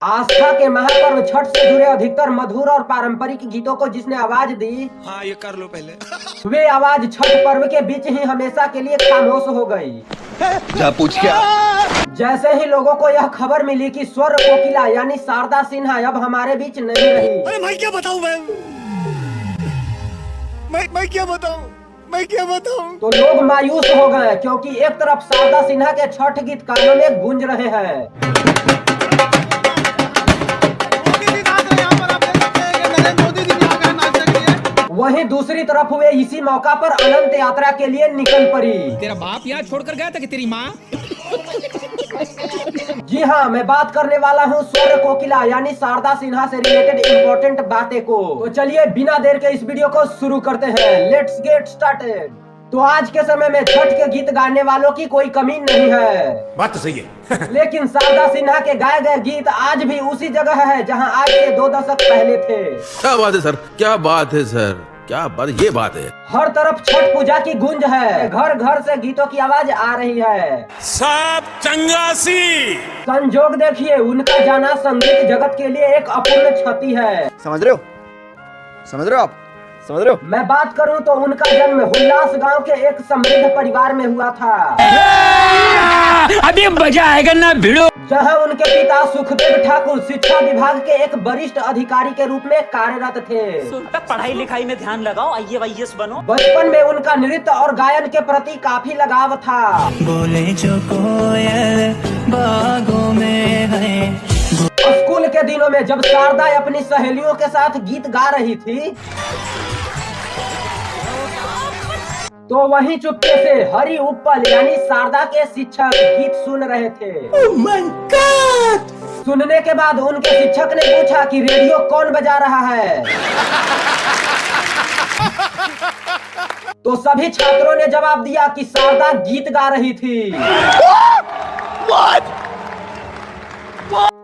आस्था के महापर्व छठ से जुड़े अधिकतर मधुर और पारंपरिक गीतों को जिसने आवाज दी, हाँ ये कर लो पहले वे आवाज छठ पर्व के बीच ही हमेशा के लिए खामोश हो गई। क्या पूछ क्या? जैसे ही लोगों को यह खबर मिली कि स्वर कोकिला यानी शारदा सिन्हा अब हमारे बीच नहीं रही। अरे मैं क्या बताऊं मैं क्या बताऊं तो लोग मायूस हो गए, क्योंकि एक तरफ शारदा सिन्हा के छठ गीत कानों में गूंज रहे हैं, वहीं दूसरी तरफ वे इसी मौका पर अनंत यात्रा के लिए निकल पड़ी। तेरा बाप यहाँ छोड़कर गया था कि तेरी माँ? जी हाँ, मैं बात करने वाला हूँ स्वर कोकिला यानी शारदा सिन्हा से रिलेटेड इम्पोर्टेंट बातें को। तो चलिए बिना देर के इस वीडियो को शुरू करते हैं। Let's get started. तो आज के समय में छठ के गीत गाने वालों की कोई कमी नहीं है, बात तो सही है लेकिन शारदा सिन्हा के गाए गए गीत आज भी उसी जगह है जहां आज से 2 दशक पहले थे। क्या बात है सर, क्या बात है सर, क्या बात, ये बात है। हर तरफ छठ पूजा की गूंज है, घर घर से गीतों की आवाज आ रही है। सब चंगासी संजोग देखिए, उनका जाना संगीत जगत के लिए एक अपूर्ण क्षति है। समझ रहे हो आप? मैं बात करूं तो उनका जन्म हुल्लास गांव के एक समृद्ध परिवार में हुआ था, अभी मजा आएगा ना भिड़ो। जहां उनके पिता सुखदेव ठाकुर शिक्षा विभाग के एक वरिष्ठ अधिकारी के रूप में कार्यरत थे। पढ़ाई लिखाई में ध्यान लगाओ, IAS बनो। बचपन में उनका नृत्य और गायन के प्रति काफी लगाव था। बोले जो कोयल बागों में है। स्कूल के दिनों में जब शारदा अपनी सहेलियों के साथ गीत गा रही थी, तो वहीं चुपके से हरि उपल यानी शारदा के शिक्षक गीत सुन रहे थे। Oh my God! सुनने के बाद उनके शिक्षक ने पूछा कि रेडियो कौन बजा रहा है। तो सभी छात्रों ने जवाब दिया कि शारदा गीत गा रही थी।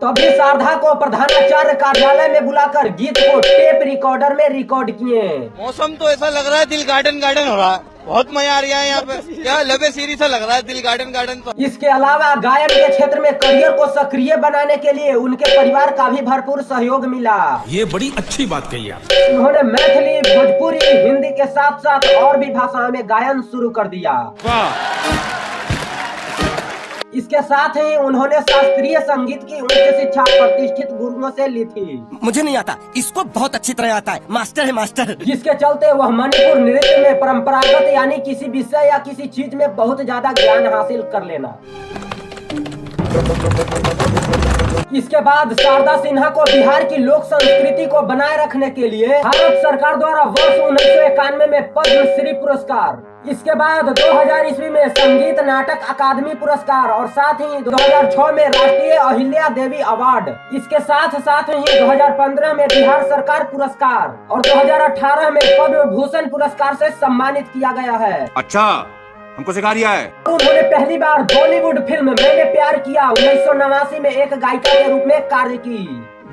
तभी शारदा को प्रधानाचार्य कार्यालय में बुलाकर गीत को टेप रिकॉर्डर में रिकॉर्ड किए। मौसम तो ऐसा लग रहा है दिल गार्डन हो रहा है, बहुत मजा आ रहा है यहाँ पे। क्या लबे सीरी सा लग रहा है दिल गार्डन तो। इसके अलावा गायन के क्षेत्र में करियर को सक्रिय बनाने के लिए उनके परिवार का भी भरपूर सहयोग मिला। ये बड़ी अच्छी बात कही आप। उन्होंने मैथिली, भोजपुरी, हिंदी के साथ साथ और भी भाषाओं में गायन शुरू कर दिया। इसके साथ ही उन्होंने शास्त्रीय संगीत की उच्च शिक्षा प्रतिष्ठित गुरुओं से ली थी। मुझे नहीं आता, इसको बहुत अच्छी तरह आता है, मास्टर है मास्टर। जिसके चलते वह मणिपुर नृत्य में परंपरागत यानी किसी विषय या किसी चीज में बहुत ज्यादा ज्ञान हासिल कर लेना। इसके बाद शारदा सिन्हा को बिहार की लोक संस्कृति को बनाए रखने के लिए भारत सरकार द्वारा वर्ष 1991 में पद्मश्री पुरस्कार, इसके बाद 2000 ईस्वी में संगीत नाटक अकादमी पुरस्कार और साथ ही 2006 में राष्ट्रीय अहिल्या देवी अवार्ड, इसके साथ साथ ही 2015 में बिहार सरकार पुरस्कार और 2018 में पद्म भूषण पुरस्कार से सम्मानित किया गया है। अच्छा, हमको सिखा रिया है। उन्होंने पहली बार बॉलीवुड फिल्म मैंने प्यार किया 1989 में एक गायिका के रूप में कार्य की।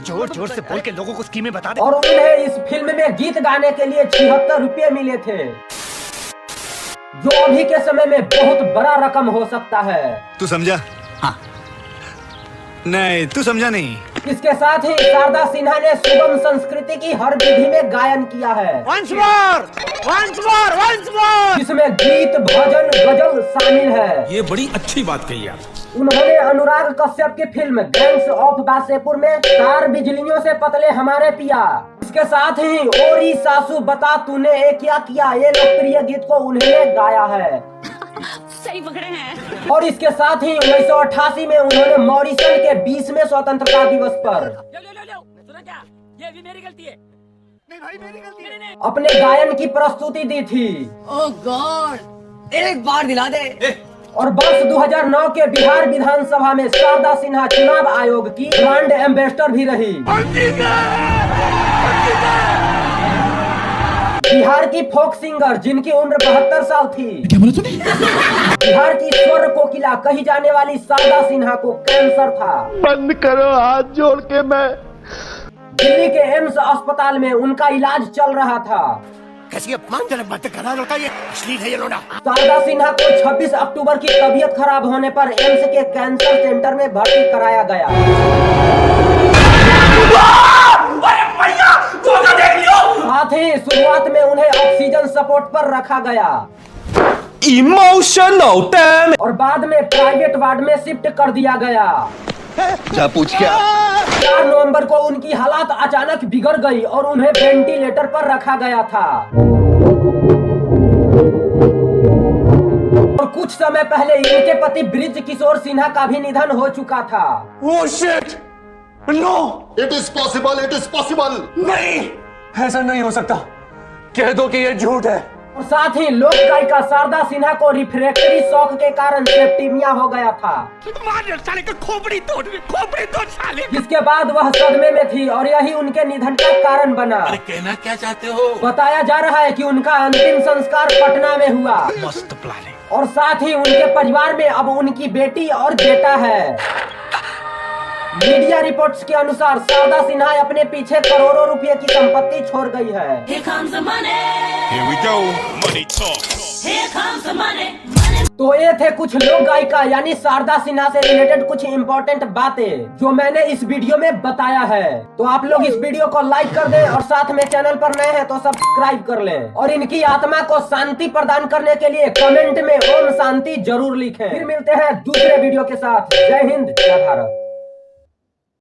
जोर से बोल के लोगों को स्कीमें बता दे। और उन्हें इस फिल्म में गीत गाने के लिए 76 रुपये मिले थे, जो अभी के समय में बहुत बड़ा रकम हो सकता है। तू समझा? हाँ। नहीं, तू समझा नहीं। इसके साथ ही शारदा सिन्हा ने सुगम संस्कृति की हर विधि में गायन किया है। Once more! जिसमें गीत, भजन, गजल शामिल है। ये बड़ी अच्छी बात कही आप। उन्होंने अनुराग कश्यप की फिल्म गैंग्स ऑफ वासेपुर में तार बिजलियों से पतले हमारे पिया, इसके साथ ही ओरी सासू बता तूने ये क्या किया, ये लोकप्रिय गीत को उन्होंने गाया है। सही पकड़े हैं। और इसके साथ ही 1988 में उन्होंने मॉरिशन के 20वें स्वतंत्रता दिवस पर क्या? ये भी मेरी गलती है। नहीं भाई, मेरी गलती है। अपने गायन की प्रस्तुति दी थी। ओह गॉड, एक बार दिला दे। और वर्ष 2009 के बिहार विधानसभा में शारदा सिन्हा चुनाव आयोग की ब्रांड एम्बेसडर भी रही। बिहार की फोक सिंगर जिनकी उम्र 72 साल थी। क्या बोला तूने? बिहार की स्वर कोकिला कही जाने वाली शारदा सिन्हा को कैंसर था। बंद करो हाथ जोड़ के, मैं दिल्ली के एम्स अस्पताल में उनका इलाज चल रहा था। कैसी अपमानजनक बातें कर रहा है ये, अश्लील है ये लोड़ा। शारदा सिन्हा को 26 अक्टूबर की तबीयत खराब होने पर एम्स के कैंसर सेंटर में भर्ती कराया गया। सपोर्ट पर रखा गया Emotional damage. और बाद में प्राइवेट वार्ड में शिफ्ट कर दिया गया। जा पूछ क्या 4 नवंबर को उनकी हालत अचानक बिगड़ गई और उन्हें वेंटिलेटर पर रखा गया था। और कुछ समय पहले इनके पति ब्रिज किशोर सिन्हा का भी निधन हो चुका था। Oh shit! No! It is possible it is possible नहीं, ऐसा नहीं हो सकता। कह दो कि ये झूठ है। और साथ ही लोक गायिका शारदा सिन्हा को रिफ्रैक्टरी शॉक के कारण सेप्टिमिया हो गया था, मार साले का खोपड़ी तोड़ साले। जिसके बाद वह सदमे में थी और यही उनके निधन का कारण बना। अरे कहना क्या चाहते हो? बताया जा रहा है कि उनका अंतिम संस्कार पटना में हुआ। मस्त प्लानिंग। और साथ ही उनके परिवार में अब उनकी बेटी और बेटा है। मीडिया रिपोर्ट्स के अनुसार शारदा सिन्हा अपने पीछे करोड़ों रुपए की संपत्ति छोड़ गई है। Here we go money talk तो ये थे कुछ लोक गायिका यानी शारदा सिन्हा से रिलेटेड कुछ इम्पोर्टेंट बातें जो मैंने इस वीडियो में बताया है। तो आप लोग इस वीडियो को लाइक कर दें और साथ में चैनल पर नए हैं तो सब्सक्राइब कर लें और इनकी आत्मा को शांति प्रदान करने के लिए कमेंट में ओम शांति जरूर लिखें। फिर मिलते हैं दूसरे वीडियो के साथ। जय हिंद, जय भारत।